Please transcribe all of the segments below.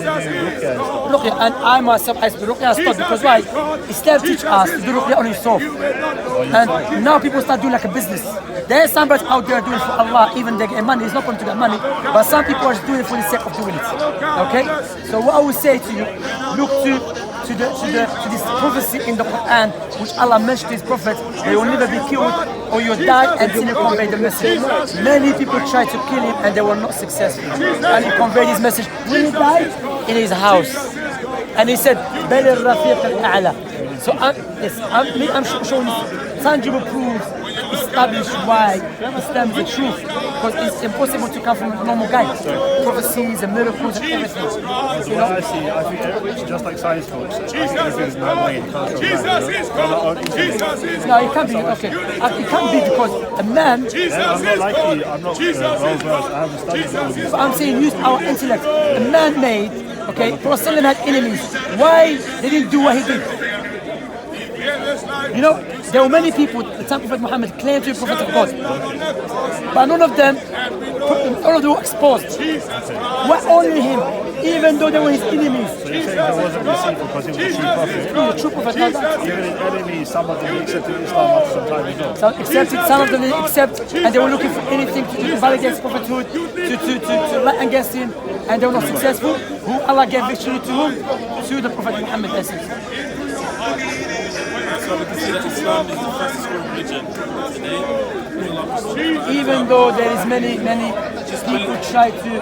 Ruqya, and I myself, I speak Ruqya stopped because why? Islam teach us to do Ruqya on yourself. And now people start doing like a business. There are some brothers out there doing it for Allah, even they get money. It's not going to get money, but some people are just doing it for the sake of doing it. Okay? So what I would say to you, look to this prophecy in the Quran, which Allah mentioned His prophet, they will never be killed or you die until you convey the message. Many people tried to kill him and they were not successful. And he conveyed his message. When he died, in his house. And he said, بَلِ الرَّفِيقَ الْأَعْلَى. So I'm showing you tangible proofs, establish why Islam is the truth. Because it's impossible to come from a normal guy. Prophecies and miracles and everything. You know? I think it's just like science books. Everything's man-made. No, it can't be, okay. It can't be because a man... I'm not like you. I'm not well-versed. I haven't studied it. I'm saying use our intellect. A man made, okay, Prophet had enemies. Why they didn't do what he did? You know, there were many people, the time Prophet Muhammad claimed to be Prophet of God. But none of them were exposed. Why only him? Even though they were his enemies. So you're saying he wasn't received because he was a true prophet? He was a true prophet. Even his enemies, some of them accepted Islam after some time ago. Some of them didn't accept, and they were looking for anything to validate his prophethood, to lie against him, and they were not successful. Who Allah gave victory to whom? To the Prophet Muhammad. So we can see that Islam is the fastest growing religion today. Even though there is many people try to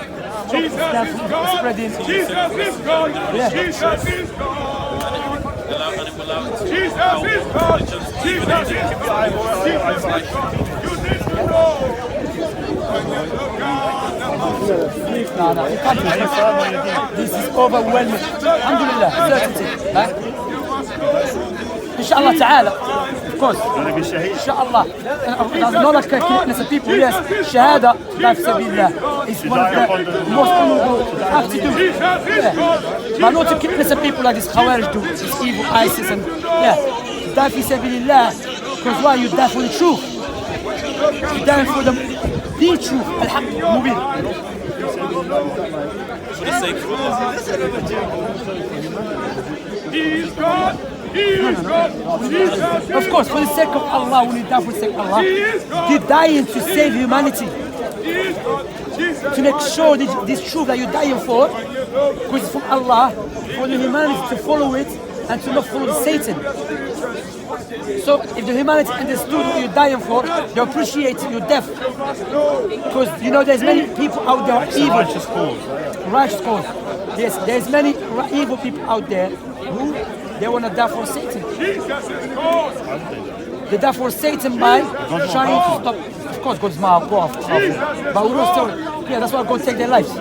stop Islam from spreading. Jesus is God. Yeah. Jesus is God. And it will allow it to help religions even if they keep the You need to know. No, you can't do this. This is overwhelming. Alhamdulillah, certainty. Inshallah ta'ala, of course. Inshallah. There's no like innocent people, yes. Shahada, life sabilillah. It's one of the most honorable have to do. Yeah. But not to kill innocent people like this Khawarij do, this evil ISIS and yeah. Die fi sabilillah. Because why? You die for the truth. You die for the truth. Al-Haq Mubin. for the sake of Allah. He is God. He is God. Jesus. Of course, for the sake of Allah, when you die for the sake of Allah, you're dying to save humanity. To make sure that this truth that you're dying for, because it's from Allah, for the humanity to follow it and to not follow Satan. So if the humanity understood what you're dying for, they appreciate your death. Because you know there's many people out there who are evil. Righteous cause. Righteous cause. Yes, there's many evil people out there who they want to die for Satan. They die for Satan by trying to stop. Of course, God's mouth, but we don't still. Yeah, that's why God take their lives.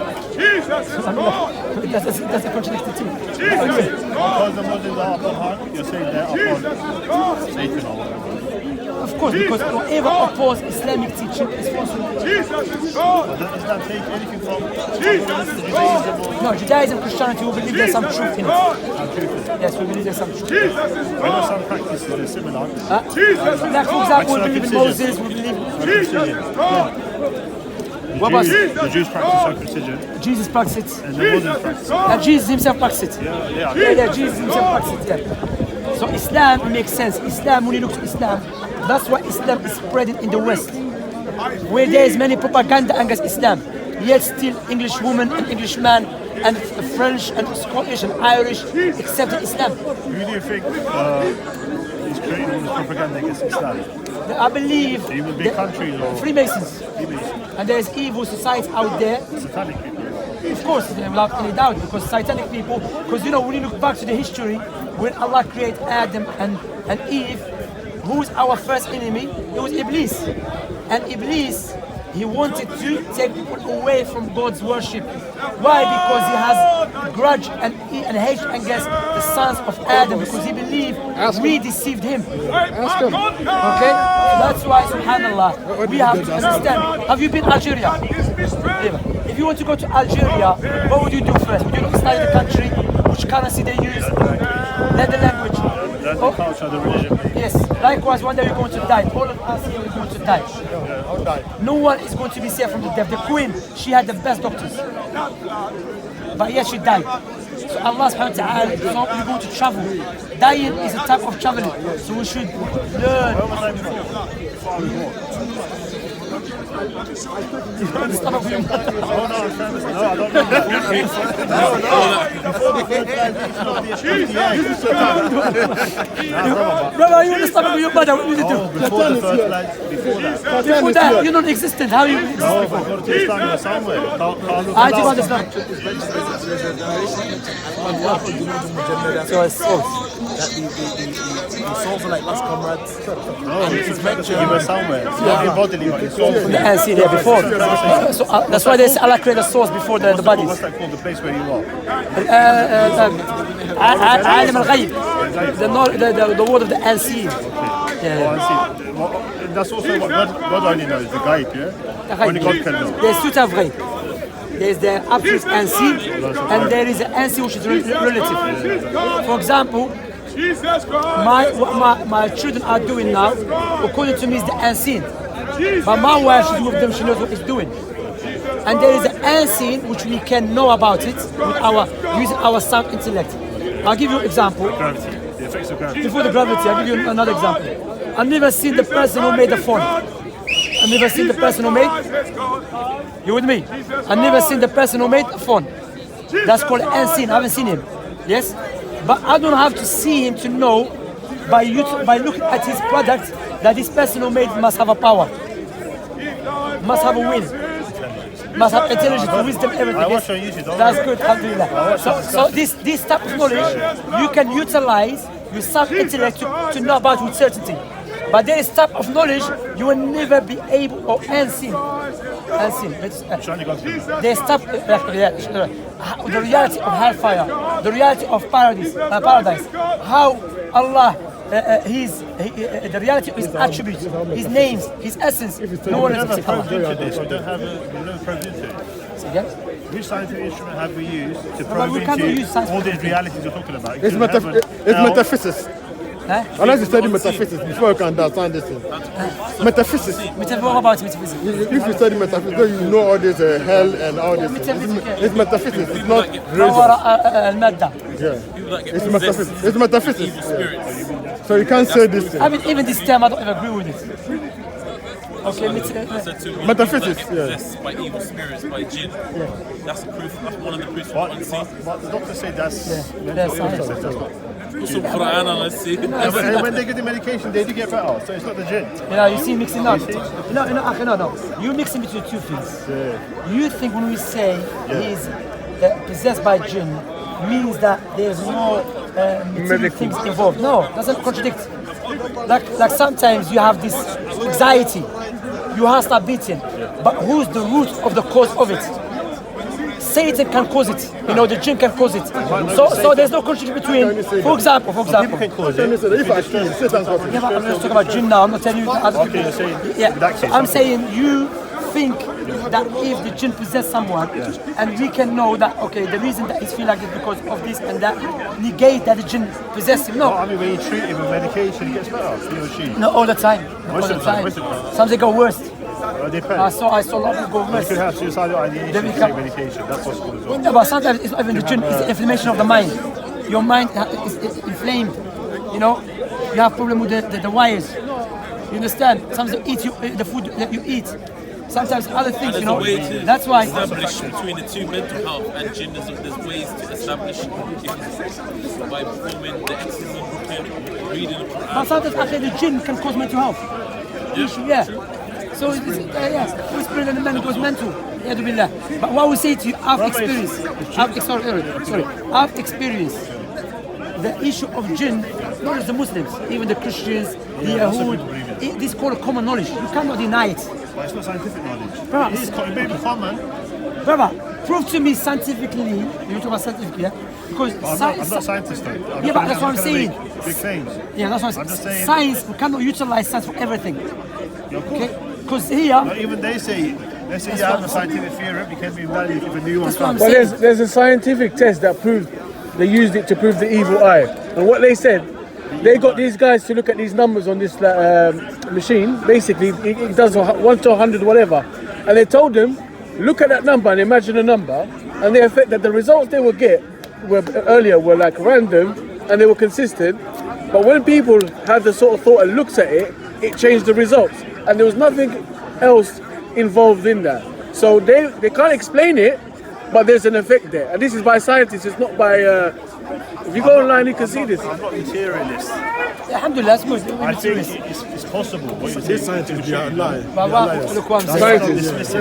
That's a contradiction too. Because the Muslims are upon hard, you're saying they're upon Satan or whatever. Of course, because whoever oppose Islamic teaching is false. But does Islam take anything from Judaism? No, Judaism, Christianity, we believe there's some truth in it. Yes, we believe there's some truth. I know some practices are similar. Like for example, we believe in Moses, we believe. What about The Jews practice circumcision. Jesus practiced it. And the Muslims practice it. And Jesus himself practiced it. Yeah. Jesus himself practiced it. Yeah. So Islam makes sense. Islam, when you look to Islam, that's why Islam is spreading in the West, where there is many propaganda against Islam. Yet still English woman and English man and French and Scottish and Irish accepted Islam. Who do you think is creating all this propaganda against Islam? I believe Even big countries or Freemasons. And there's evil societies out there. satanic people? Of course, without any doubt, because satanic people, because you know, when you look back to the history, when Allah created Adam and Eve, who was our first enemy? It was Iblis. And Iblis, he wanted to take people away from God's worship. Why? Because he has grudge and hate against the sons of Adam, because he believed we deceived him. Ask him. Okay? That's why, subhanAllah, we have to understand. Have you been to Algeria? If you want to go to Algeria, what would you do first? Would you look study the country, which currency they use, learn the language? That's the culture, the religion. Yes. Likewise, one day we're going to die. All of us here are going to die. No one is going to be saved from the death. The queen, she had the best doctors. but yet she died. So Allah subhanahu wa ta'ala, so we go to travel. Dying is a type of traveling. So we should learn. Brother, you want to stop with your mother? What do you do? Before the first flight, before that. Before that, you're non-existent. How you exist No, before? but go to Islam somewhere. I do understand. So it's souls. That the souls are like us comrades. No, it's mentioned you were somewhere. Not your bodily, but your soul. The ants there before. So that's why they say Allah created the souls before the bodies. What's that called? The place where you are? عالم الغيب. The word of the unseen. Oh, I see. Well, that's also what God only knows, the ghaib, yeah? Only God can know. There's two types of ghaib. There's the absolute unseen, and there is the unseen which is relative. For example, my children are doing now, according to me, is the unseen. But my wife, she's with them, she knows what she's doing. And there is the unseen which we can know about it with using our sound intellect. I'll give you an example. Gravity. The effects of gravity. Before the gravity, I'll give you another example. I've never seen the person who made the phone. I've never seen the person who made. You with me? I've never seen the person who made a phone. That's called unseen. I haven't seen him. Yes? But I don't have to see him to know by looking at his product that this person who made it must have a power. Must have a will. Must have intelligence, wisdom, everything. I watch on YouTube, don't That's I? good, alhamdulillah. So this type of knowledge, you can utilize your self-intellect to know about with certainty. But there is type of knowledge you will never be able or unseen. Unseen. There's type the reality of hellfire, the reality of paradise. How Allah, the reality of His attributes, His names, His essence. No one We've has never seen Allah. probed into this. We've never probed into it. See again? Which scientific instrument have we used to but probe we cannot use into science all for these everything. realities you're talking about? It's metaphysics. Huh? Unless you study metaphysics before you can understand this thing. Metaphysics. What about metaphysics? If you study metaphysics, then you know all this hell and all this. It's metaphysics. It's not religion. المادة. Yeah. People that get It's possessed metaphysics. It's metaphysics. evil spirits. So you can't say this thing. I mean, even this term, I don't ever agree with it. Okay, I said to Metaphysics, people that yeah. get possessed by evil spirits, by jinn. That's the proof. That's one of the proofs of But unseen. the doctor said that's that's science. Also, Quran and let's see. And when they get the medication, they do get better. So it's not the gin. You see mixing up. No. You mixing between two things. You think when we say he's possessed by jinn means that there's no material things involved. No, doesn't contradict. Like sometimes you have this anxiety, your heart start beating, but who's the root of the cause of it? Satan can cause it, the jinn can cause it. So there's no contradiction between, for example. People can cause it. If I kill, Satan's got Yeah, but I'm just talking about jinn now. I'm not telling you the other Okay, people. you're saying Yeah, in that case, I'm okay. saying you think that if the jinn possess someone, and we can know that the reason that he's feeling like this because of this and that, negate that the jinn possess him. I No, mean, when you treat him with medication, he gets better. He or she. no, all the time. All Most the of the time, time. most of the time. Some they go worse. Depends. I saw a lot of people go You worse. could have suicidal ideation Then we if you come- take medication. That's possible as well. Yeah, but sometimes it's not even the jinn, it's the inflammation of the mind. Your mind is inflamed. You have problem with the wires. You understand? Sometimes you eat the food that you eat. Sometimes other things, There's a way to That's why. establish between the two mental health and jinn. There's ways to establish by performing the exorcism, reading the But Quran. sometimes actually the jinn can cause mental health. Yeah. So whispering in the man goes mental. Yadu billah. But what we say to you, I've experienced. I've experienced the issue of jinn, not just the Muslims, even the Christians, the Yahud. This is called common knowledge. You cannot deny it. But it's not scientific knowledge. Bro, It is maybe common. Brother, prove to me scientifically. You talk about scientifically, yeah? Because I'm not a scientist though. Yeah, but that's what I'm saying. Big claims. Yeah, that's what I'm just saying. Science, we cannot utilize science for everything. Of course. Okay? Because here, Not even they say you have a scientific theory, it can be invalid if a new one that's what I'm comes. Well, saying. there's a scientific test that proved they used it to prove the evil eye. And what they said, they got these guys to look at these numbers on this machine. Basically, it does 1 to 100, whatever. And they told them, look at that number and imagine a number. and the effect that the results they would get earlier were like random and they were consistent. But when people have the sort of thought and looks at it, it changed the results, and there was nothing else involved in that. So they can't explain it, but there's an effect there, and this is by scientists. It's not by. If you go online, you can see this. I'm not materialist. Alhamdulillah, it's good. I think it's possible. What you These say, scientists, they are lying. Look what I'm saying. Scientists,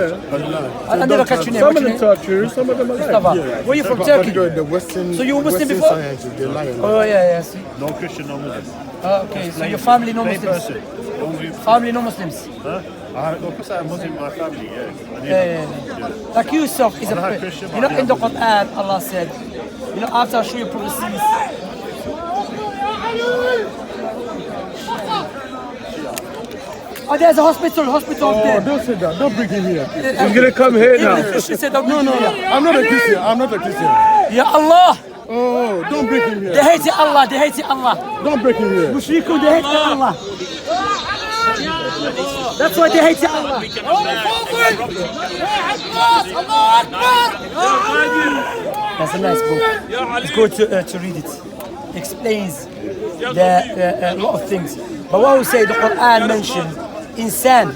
I never catch your name. some What's of your them name? are true, some of them are Mustafa. lying. Where are you from? Turkey? The Western, So you were Muslim Western before? scientists, they're lying. Oh yeah, see. no Christian, no Muslim. Okay, so your family no Plain Muslims. person. Only- Family no Muslims. Huh? Of course, I have Muslim in my family. Yeah. I do. Yeah. Like Yusuf is I'm not a Christian, you know but in the I'm Quran Allah said, you know after I show you prophecies. Oh, there's a hospital up there. Don't say that. Don't bring him here. He's gonna come here Even now. the Christian said, don't No. I'm not a Christian. I'm not a Christian. Ya Allah, Oh, don't bring him they here. hate Allah, they hate Allah. Don't bring him here. Mushrikun, they hate Allah. That's why they hate Allah. That's a nice book. It's good to read it. Explains a lot of things. But what we say, the Quran mentioned, insan,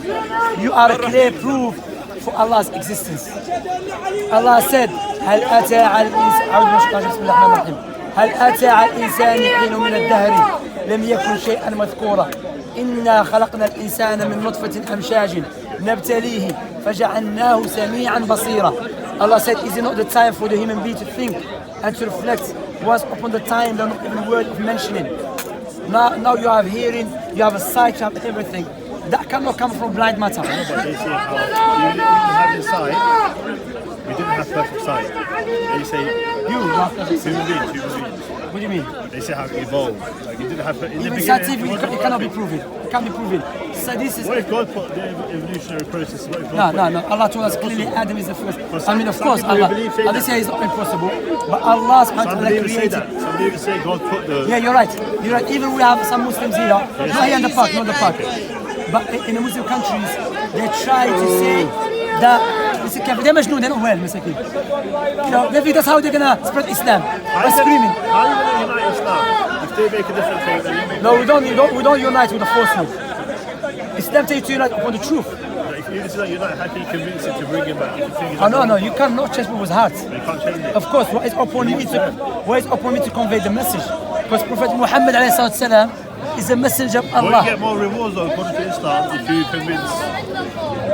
you are a clear proof for Allah's existence. Allah said, هل أتى على الإنسان بسم الله الرحمن الرحيم هل أتى على الإنسان حين من الدهر لم يكن شيئا مذكورا إنا خلقنا الإنسان من نطفة أمشاج نبتليه فجعلناه سميعا بصيرا. Allah said, is it not the time for the human being to think and to reflect? Once upon the time, there not even a word of mentioning. Now you have hearing, you have a sight, you have everything. That cannot come from blind matter. But they say how you didn't have the sight, we didn't have perfect sight. They say human beings. What do you mean? They say how it evolved. Like you didn't have in the Even beginning. scientifically, it cannot be proven. It can't be proven. So this is What if God put the evolutionary process? What if no. God Allah told us clearly Adam is the first. I mean, of some course, people Allah. believe say Allah that. says it's not impossible, but Allah Some subhanahu wa ta'ala believers say created. that. Some believers say God put the. Yeah, you're right. You're right. Even we have some Muslims here, not here in the park, not the park. But in the Muslim countries, they try to say that they're majnoon, they're not well, مساكين. You know, they think that's how they're gonna spread Islam by screaming. How are you going to unite Islam if they make a different thing than you make? No, we don't unite with the falsehood. Islam tells you to unite upon the truth. If you decide you're not happy, convince it to bring him back. If you think Oh no, you cannot change people's hearts. you can't change it. Of course, what is upon me to convey the message? Because Prophet Muhammad alayhi salatu wasalam is a messenger of Well, you Allah. get more rewards though, according to Islam if you convince.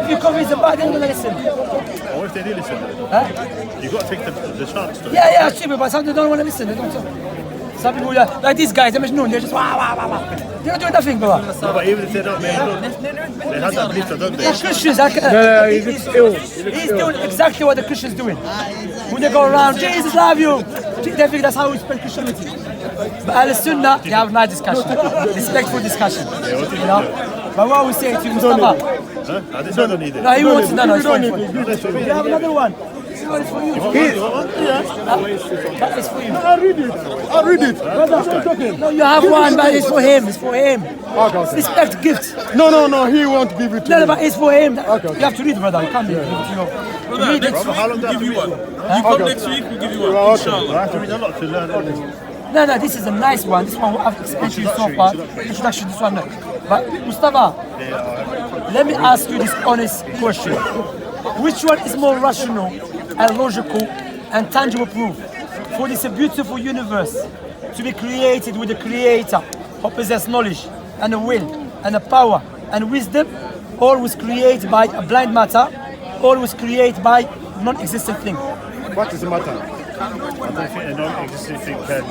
If you convince the bad, they're not gonna listen. Or if they do listen, Huh? you've got to take the chance to. Yeah, stupid, but some they don't want to listen. They don't talk. Some people like these guys, they're majnoon, they're just wah. They're not doing nothing, bro. No, but even if they're not made good, they have that belief, don't they? The Christians, he's ill. he's doing exactly what the Christians doing. When they go around, Jesus love you. They think that's how we spell Christianity. But Al-Sunnah, they have nice discussion, respectful discussion. You know? But what we say to Mustafa, Huh? I don't need it. no, he wants no, it's fine. That's for me. You have another one. This one is for you. You want one? That is for you. I'll read it. No, you have one, but it's for him. It's for him. Respect gift. No, he won't give it to No, me. but it's for him. You have to read, brother. You can't give it to you. Brother, Read it. next week How long do I we'll give you have one. to You come next week, we'll give you one. I Inshallah. have to read a lot to learn all this. No, this is a nice one. This one I've explained to you so far. Introduction, this one. No. But Mustafa, let me ask you this honest question. Which one is more rational and logical and tangible proof for this beautiful universe to be created with the creator who possesses knowledge and a will and a power and wisdom, or was created by a blind matter, or was created by non-existent thing? What is the matter? I don't think a non-existing thing can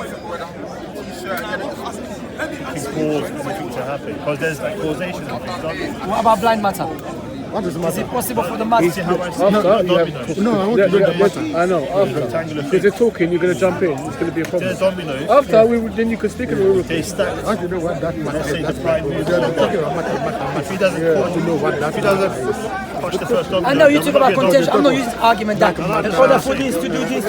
cause anything to happen. Because there's like causation of things, don't there? What about blind matter? What is the Is matter? it possible for the matter? See how I see After, you dominoes. have, No, I want to know the matter. I know, after. Rectangular Because thing. they're talking, you're going to jump in. It's going to be a There's problem. dominoes. After, then you can speak and we will. They stack. I want to know what that matter Let's say is. the prime moves They're forward. talking about matter. If he doesn't if he doesn't touch the first domino, I know you then talk we're about not getting contention. I'm not dominoes. using argument that in order for this to do this,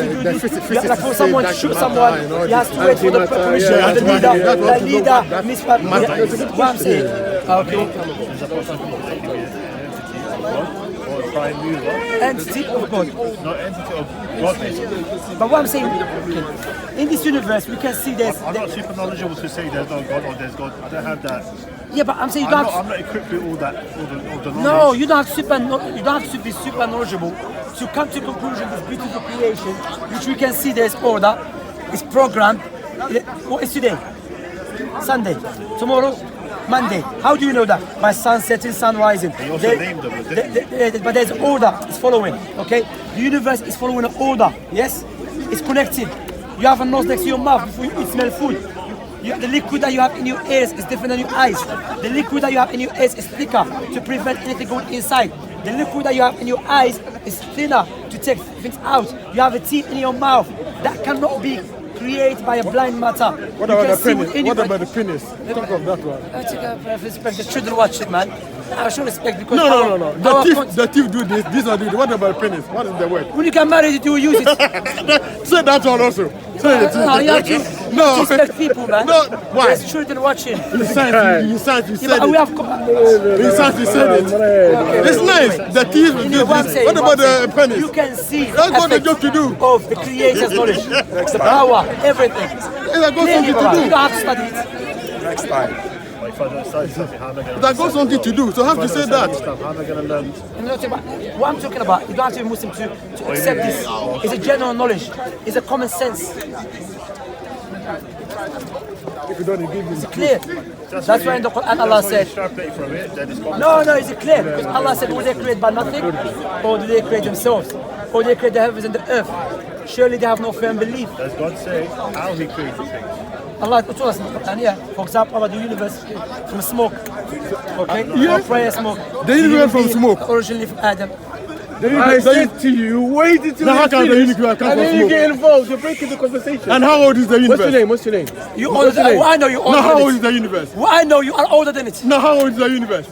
like for someone to shoot someone, he has to wait for the permission of the leader. The leader, what I'm saying. Okay. There's a possibility that it could be an entity, or prime mover, entity of God. not entity of God. But what I'm saying, okay, in this universe, we can see there's. I'm not super knowledgeable to say there's no God or there's God. I don't have that. Yeah, but I'm saying you don't. I'm not equipped with all the knowledge. No, you don't have to be super knowledgeable to come to conclusion this beautiful creation, which we can see there's order, is programmed. What is today? Sunday. Tomorrow, Monday. How do you know that? By sun setting, sun rising. He also named them, but there's order. It's following. Okay, the universe is following an order. Yes, it's connected. You have a nose next to your mouth before you eat, smell food. The liquid that you have in your ears is different than your eyes. The liquid that you have in your ears is thicker to prevent anything going inside. The liquid that you have in your eyes is thinner to take things out. You have a teeth in your mouth that cannot be created by a blind matter. What about the penis? What about the penis? Talk of that one. I take a respect. The children watch it, man. I should respect because No. The thief do this. These are do this. What about penis? What is the word? when you get married, you will use it. Say that one also. Say it. No, you have to No. respect people, man. No, why? There's children watching. You said Yeah, but we it. have. You said it. It's nice. The thief will You do know what I'm this. saying? What about the penis? You can see That's what the effect joke to do. of the creator's knowledge, the power, everything. It's got Clearly, something brother, to you do. don't have to study it. Like if I don't study something, how am I going to That got something to do. So I have to say that. How am I going to learn? I'm not talking about, what I'm talking about, you don't have to be Muslim to accept this. It's a general knowledge. It's a common sense. If you don't give me It's clear. That's why in the Quran Allah said, Extrapolate from it, then it's no, it's clear. Because Allah said, will they create by nothing? Or do they create themselves? Or do they create the heavens and the earth? Surely they have no firm belief. Does God say how He created things? Allah told us in the Quran, yeah. For example, about the universe from smoke. Okay? Yeah. From prayer smoke. The universe from smoke. Originally from Adam. I said to you, wait until Now how can the finish, universe come and then from you smoke? get involved. You're breaking the conversation. And how old is the universe? What's your name? You older than well, I know you older Now how than old it. is the universe? Well, I know you are older than it. Now how old is the universe?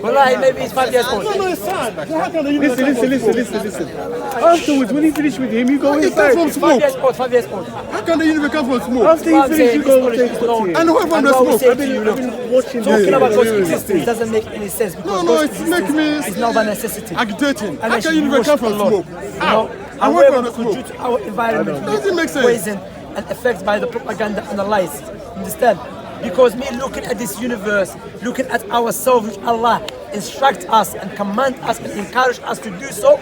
Wallahi, maybe it's 5 years old. No, it's sad. So how can the universe Listen. Afterwards, when you finish with him, you go It inside. comes from 5 years smoke. old, 5 years old. How can the universe come from smoke? After you What I'm finish, saying, you this go knowledge take is what known. you And what from And the what we smoke? say to you, look, watching talking about God's you. existence doesn't make any sense because No, God's it's existence making me is now by necessity. agitating. How Unless can you universe come worship from the Lord. smoke? You How? know, And where however, from the because due smoke? to our environment, Doesn't make sense. poison and effects by the propaganda and the lies. Understand? Because me looking at this universe, looking at ourselves, which Allah instruct us and command us and encourage us to do so,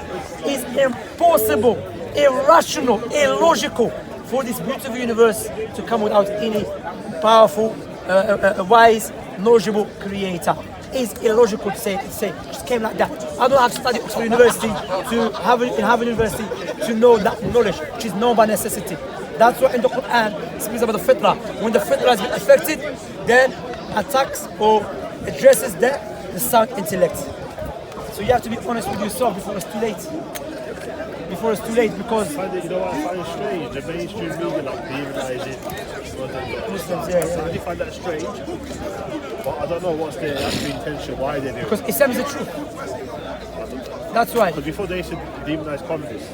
is impossible, irrational, illogical for this beautiful universe to come without any powerful, wise, knowledgeable creator. It's illogical to say it just came like that. I don't have to study Oxford University to Harvard University to know that knowledge, which is known by necessity. That's why in the Quran it speaks about the fitra. When the fitra has been affected, then attacks or addresses the sound intellect. So you have to be honest with yourself before it's too late. Before it's too late, because You know what I find strange? The mainstream media like demonizing Muslims, I do find that strange. But I don't know what's their actual intention, why they do it. because Islam is the truth. That's why. Because before they used to demonize communists.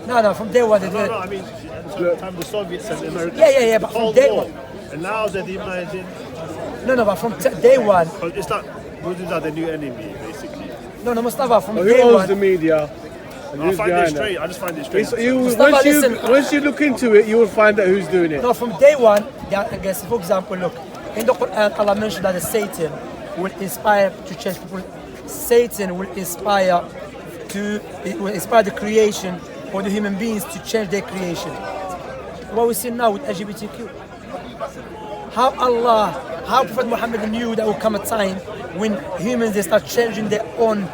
No, from day one they did No, it. I mean, at the time the Soviets and the Americans. Yeah, but the from Cold day War. one. And now they're demonizing. No, but from day one. Because it's like Muslims are the new enemy, basically. No, Mustafa, from Who day owns the one. media? And I who's find it behind strange. that? I just find it strange. Mustafa, listen. Once you look into it, you will find out who's doing it. No, from day one, I guess, for example, look, in the Quran, Allah mentioned that Satan will inspire to change people. Satan will inspire the creation or the human beings to change their creation. What we see now with LGBTQ. How Prophet Muhammad knew there will come a time when humans they start changing their own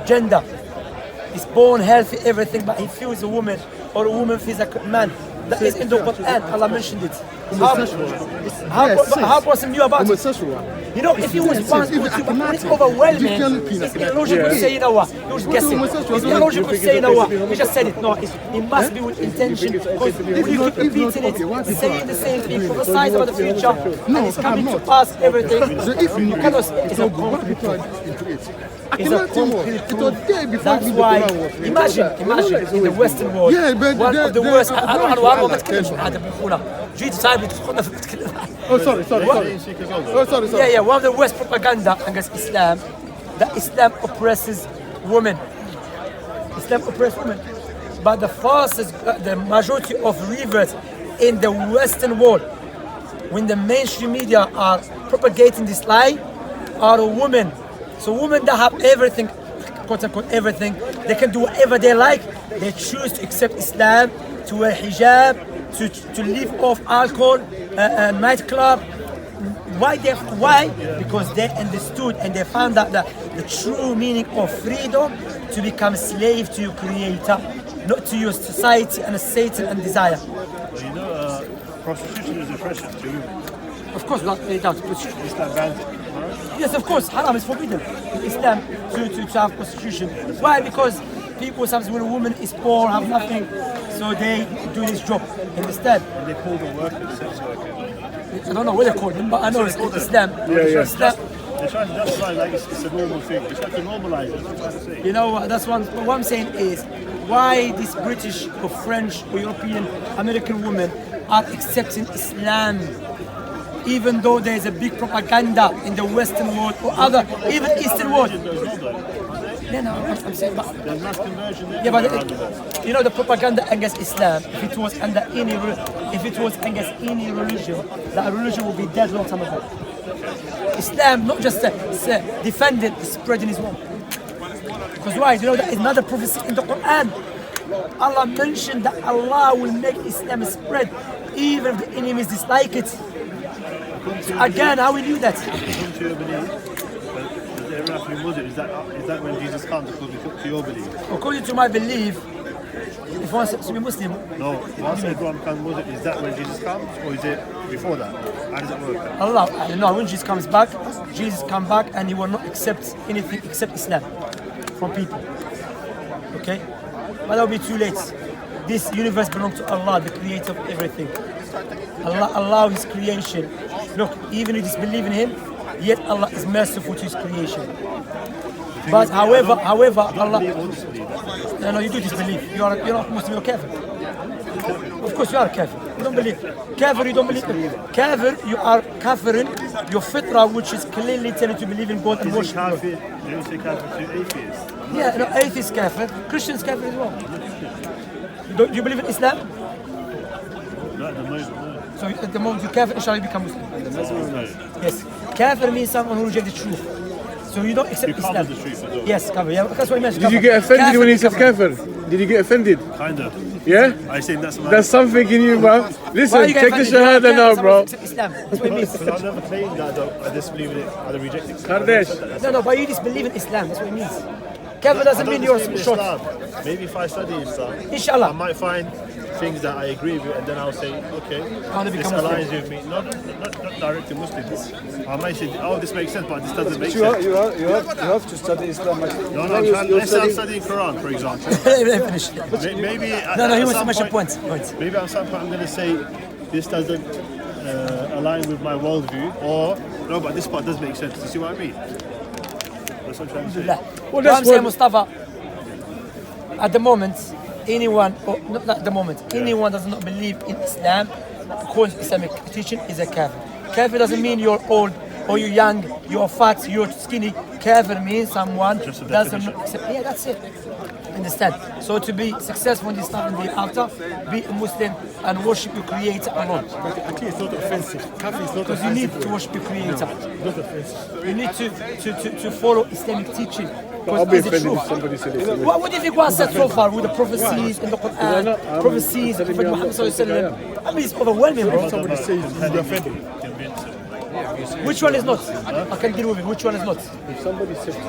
gender. He's born healthy, everything, but he feels a woman, or a woman feels like a man. That is in the Quran. Allah mentioned it. How person knew about it? Homosexual. You know, if he was born, when it's overwhelming, it's illogical to say, you know what, he was guessing. It's illogical to say, you know what, he just said it. No, it must be with intention, because when you keep repeating it, saying the same thing, prophesizing about the future, and it's coming to pass, everything, you cannot, it's a concrete truth. It's a concrete truth. That's why, imagine in the Western world, one of the worst, Oh, sorry. one of the worst propaganda against Islam, that Islam oppresses women. Islam oppressed women. But the fastest, the majority of reverts in the Western world, when the mainstream media are propagating this lie, are women. So women that have everything, quote unquote everything, they can do whatever they like. They choose to accept Islam, to wear hijab, to live off alcohol, nightclub. Why? Because they understood and they found out that the true meaning of freedom to become slave to your creator, not to your society and Satan and desire. You know, prostitution is oppression to women. Of course, not doubt. Islam bans it. Yes, of course, haram is forbidden in Islam to have prostitution. Why? Because people sometimes when a woman is poor, have nothing, so they do this job. Understand? And they call them workers, sex workers. I don't know what they call them, but I know it's Islam. Islam. They're trying to justify like it's a normal thing. They're trying to normalize it. That's what I'm trying to say. You know, that's what I'm saying is why these British or French or European American women are accepting Islam, even though there is a big propaganda in the Western world or other, even Eastern world. Yeah, no, I'm saying, but There's mass conversion there. yeah, but you know the propaganda against Islam. If it was against any religion, that religion would be dead long time ago. Islam not just defending, spreading his word. Because why? You know that is another prophecy in the Quran. Allah mentioned that Allah will make Islam spread, even if the enemies dislike it. So again, how will you do that? According to your belief, does everyone have to be Muslim? Is that when Jesus comes? According to your belief? According to my belief, if one wants to be Muslim, No. Once everyone becomes Muslim, is that when Jesus comes, or is it before that? How does it work? Allah, I don't know, when Jesus comes back, Jesus come back and he will not accept anything except Islam from people. Okay? But that will be too late. This universe belongs to Allah, the creator of everything. Allah allows his creation. Look, even if you disbelieve in him, yet Allah is merciful to his creation. But however, Allah, no, you do disbelieve. You're not Muslim, you're kafir. Of course you are a kafir. You don't believe. Kafir, you don't believe. Kafir, you are kafirin, your fitra, which is clearly telling you to believe in God and worship God. Kafir, you say kafir to atheists. Yeah, no, atheist kafir, Christians kafir as well. Do you believe in Islam? Not at the moment, no. So at the moment you kafir, inshallah you become Muslim. No. Yes. Kafir means someone who rejects the truth. So you don't accept You come Islam. with the truth as well. Yes, kafir. Yeah, that's what he mentioned. Did you get offended when he said kafir? Did you get offended? Kind of. Yeah? I say that's my... There's something in you, bro. Why Listen, you take the offended? shahada now, bro. Accept Islam. That's what it means. Because I've never claimed that I disbelieve in it, I reject it. Kardesh. No, but you disbelieve in Islam. That's what it means. Kafir doesn't mean you're short. Maybe if I study Islam, Inshallah. I might find things that I agree with, and then I'll say, okay, wanna this become aligns Muslim. with me. Not direct to Muslims. I might say, oh, this makes sense, but this doesn't make You sense. have to study Islam. No, let's say I'm studying Quran, for example. Let me finish. Maybe No, he at wants to some mention point, points. maybe at some point I'm going to say, this doesn't align with my worldview, or no, but this part does make sense. You see what I mean? That's what I'm trying to say. Well, that's I'm saying, Mustafa, at the moment, anyone, or not at the moment, anyone does not believe in Islam, according to Islamic teaching, is a kafir. Kafir doesn't mean you're old, or you're young, you're fat, you're skinny. Kafir means someone doesn't accept. Yeah, that's it. Understand? So to be successful in Islam and thereafter, be a Muslim and worship your Creator alone. Actually, it's not offensive. Kafir is not Because you need to worship your Creator. not offensive. You need to follow Islamic teaching. I'll be Because it's the offended if truth. somebody said it. What do you think was said so far with the prophecies in the Quran, prophecies of Prophet Muhammad sallallahu alaihi wasallam? I mean, it's overwhelming, bro. Somebody says you're offended. Which one is not? I can deal with it. Which one is not? If somebody said to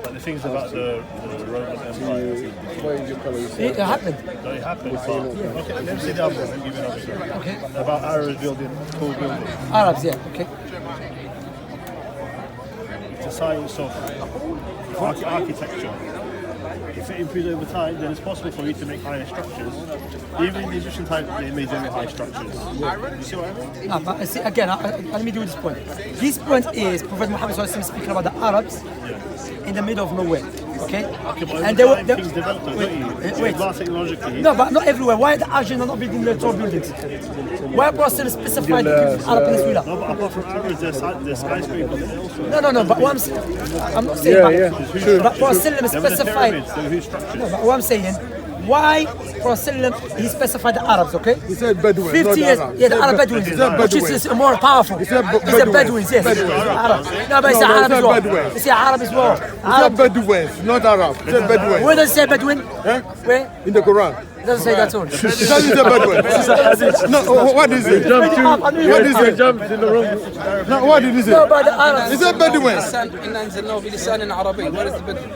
But the things about the Roman Empire, you, why is your color? You say, It happened. that it happened. Okay, let me see the other one. I'll give you another story. Okay. About Arabs building tall buildings. Arabs, yeah. Okay. It's a science of architecture. If it improves over time, then it's possible for you to make higher structures. Even in the Egyptian time, they made very high structures. You see what I mean? No, but see, again, let me do this point. This point is Prophet Muhammad sallallahu alaihi wasallam speaking about the Arabs in the middle of nowhere. okay? Okay, but And they were. things developed, don't you? Wait. Advanced technologically. No, but not everywhere. Why the Arabs are not building the tall buildings? Why Prophet specified the Arab Peninsula? No, but apart from Arabs, there's skyscrapers elsewhere. No, but what I'm not saying. Yeah, but, yeah, sure. But Prophet There were the specified. pyramids, there were huge structures. No, but what I'm saying, why Prophet he specified the Arabs, okay? He said Bedouin, 50 not years, Arab. yeah, the Arab Bedouins, He said which is more powerful. He said It's the Bedouins, yes. Arab. No, but it's No, he Arab as said well. Bedouin. It's Arab as well. He said Arab. Bedouins, not Arab. He said Bedouin. Where does it say Bedouin? Eh? Where? In the Quran. It doesn't say that all. It doesn't say Bedouin. No, what is it? What is it? Jumped in the wrong. No, what is No, it? but the Arabs. He said Bedouins. إنا أنزلناه بلسان عربي. Where is the Bedouin?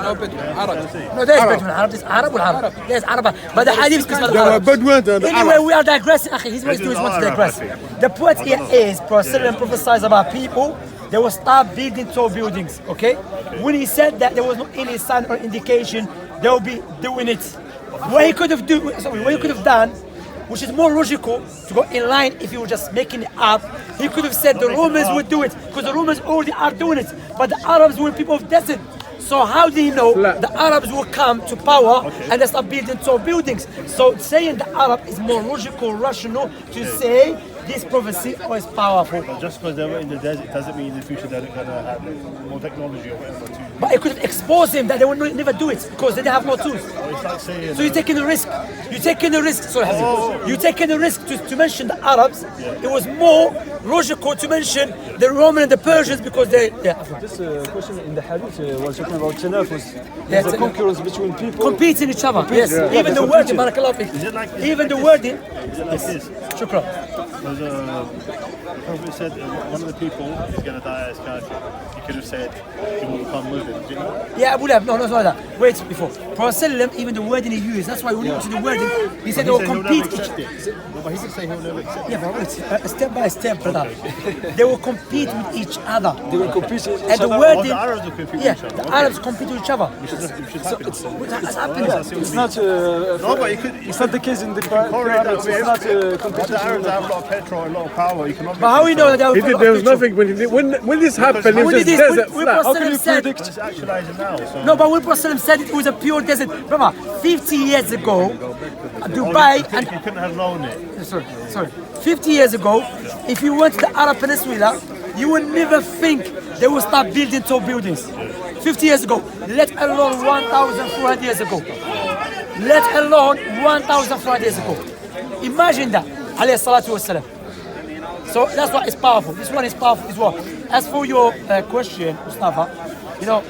No Bedouin. Arab. No, there's Bedouin. Arab. There's Arab or Arab. There's Arab. But the hadith is There were Arab. Bedouins and Anyway, Arabs. we are digressing. Akhi, his way to do is want to digress. The point here is Prophet prophesies about people. They will start building tall buildings. Okay? When he said that there was no any sign or indication, they will be doing it. What he could have done, which is more logical to go in line if he was just making it up, he could have said the Romans would do it because the Romans already are doing it, but the Arabs were people of desert. So how do you know the Arabs will come to power and they start building tall buildings? So saying the Arab is more logical, rational to say this prophecy is powerful. But just because they were in the desert doesn't mean in the future they're going to have more technology or whatever too. But it could have exposed them that they would never do it because they didn't have more tools. It's like saying, So you're taking a risk. You're taking a risk. Sorry, Hazim. You're taking a risk to mention the Arabs. It was more logical to mention the Roman and the Persians because they. Yeah. This question in the hadith was talking about tanafus. Yeah, The concurrence between people. Competing each other. Yes. Even the wording, barakallahu fik. Even the wording. is it like this? Shukran. There's the Prophet said one of the people is going to die as kafir. He could have said he will become Muslim. Didn't he? Yeah, Abu Lahab. No, it's not that. Wait, before. Prophet even the wording he used, that's why when you look to the wording, he said they will He said he'll compete. never accept it. No, but he did say he'll never accept it. Yeah, but wait, step by step, brother. They will compete with each other. They will compete. And the Oh, wording, the Arabs will compete with yeah, each other. the Okay. Arabs compete with each other. Which should happen. That's happening. It's not. No, but you could. It's not the case in the correlate that Arabs. with It's not but the competition. Arabs have a lot of petrol, a lot of power, economic. But how we know that they will There was nothing when this happened. It was When just did desert this, when flat. Prophet said, It's actualizing now. So. no, but when Prophet said it was a pure desert, remember, 50 years ago, Dubai and You couldn't have known it. sorry, 50 years ago, if you went to the Arab Peninsula, you would never think they would start building tall buildings. 50 years ago, let alone 1,400 years ago. Let alone 1,400 years ago. Imagine that. Alayhi salatu wasalam. So that's why it's powerful. This one is powerful as well. As for your question, Mustafa, you know,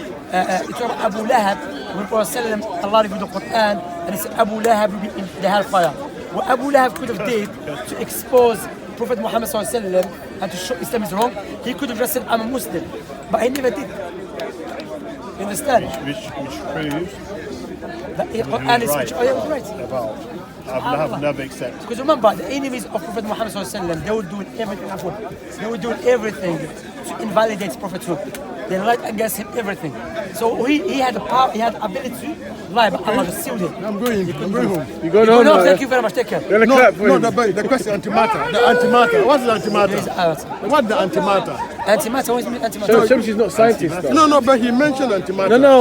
you talk about Abu Lahab, when Prophet Allah revealed the Quran, and he said Abu Lahab will be in the hellfire. What Abu Lahab could have did to expose Prophet Muhammad sallallahu and to show Islam is wrong, he could have just said I'm a Muslim, but he never did. You understand? Which proves That the Quran is right. oh yeah, it was right. about I've never accept. Because remember, the enemies of Prophet Muhammad sallallahu they were doing everything. They were doing everything to invalidate prophethood. They lied against him, everything. So he had the power, he had the ability to lie, but Allah just sealed it. I'm going home. You go No, on now. thank you very much. Take care. You're gonna clap for No, him. the question antimatter. The antimatter. What's the antimatter? What's the antimatter? Antimatter, what does it mean antimatter? Shamsi's not scientist though. No, but he mentioned antimatter. No.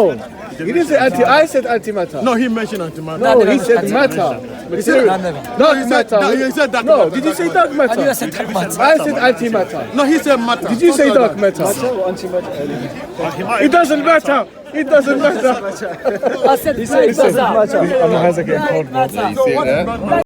He didn't say anti. I said antimatter. No, he mentioned antimatter. No, he never said said matter. He said, never. Dark he said matter. he said dark No, matter. did you say dark I knew I matter? said dark matter. I said antimatter. No, he said matter. Did you say dark matter? It doesn't matter. It doesn't matter. I said black matter. My hands are getting cold, bro. Black matter.